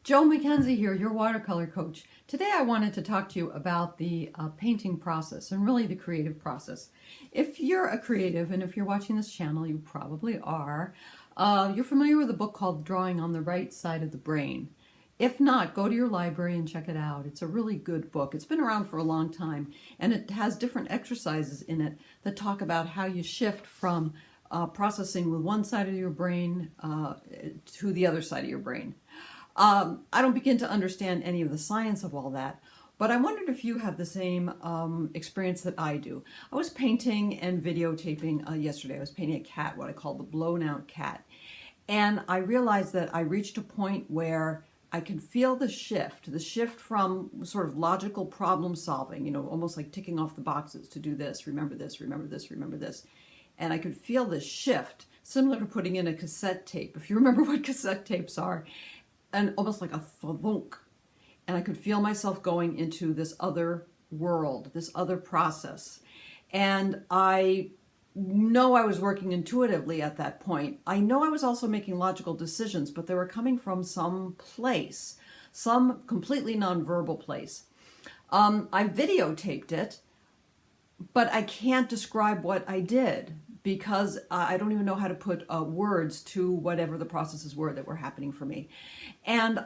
Jo Mackenzie here, your watercolor coach. Today I wanted to talk to you about the painting process and really the creative process. If you're a creative and if you're watching this channel, you probably are, you're familiar with a book called Drawing on the Right Side of the Brain. If not, go to your library and check it out. It's a really good book. It's been around for a long time and it has different exercises in it that talk about how you shift from processing with one side of your brain to the other side of your brain. I don't begin to understand any of the science of all that, but I wondered if you have the same experience that I do. I was painting and videotaping yesterday. I was painting a cat, what I call the blown out cat. And I realized that I reached a point where I could feel the shift from sort of logical problem solving, almost like ticking off the boxes to do this, remember this, remember this, remember this. And I could feel the shift, similar to putting in a cassette tape, if you remember what cassette tapes are, and almost like a thunk. And I could feel myself going into this other world, this other process. And I know I was working intuitively at that point. I know I was also making logical decisions, but they were coming from some place, some completely nonverbal place. I videotaped it, but I can't describe what I did because I don't even know how to put words to whatever the processes were that were happening for me. And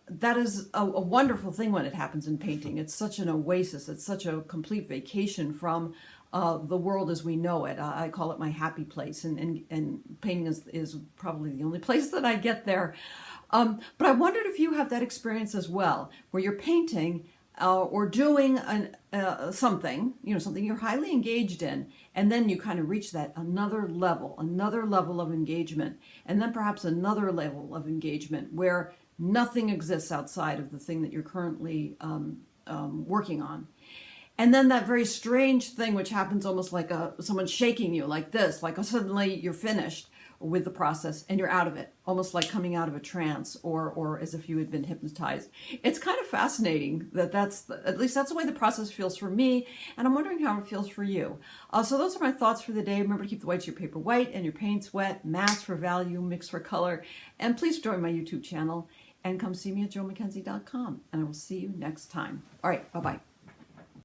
that is a wonderful thing when it happens in painting. It's such an oasis. It's such a complete vacation from the world as we know it. I call it my happy place, and painting is probably the only place that I get there. But I wondered if you have that experience as well, where you're painting or doing something, something you're highly engaged in, and then you kind of reach that another level of engagement, and then perhaps another level of engagement where nothing exists outside of the thing that you're currently working on. And then that very strange thing which happens almost like someone shaking you like this, like suddenly you're finished with the process and you're out of it, almost like coming out of a trance or as if you had been hypnotized. It's kind of fascinating that at least that's the way the process feels for me, and I'm wondering how it feels for you. So those are my thoughts for the day. Remember to keep the whites of your paper white and your paints wet, mask for value, mix for color, and please join my YouTube channel and come see me at jomackenzie.com, and I will see you next time. All right, bye-bye.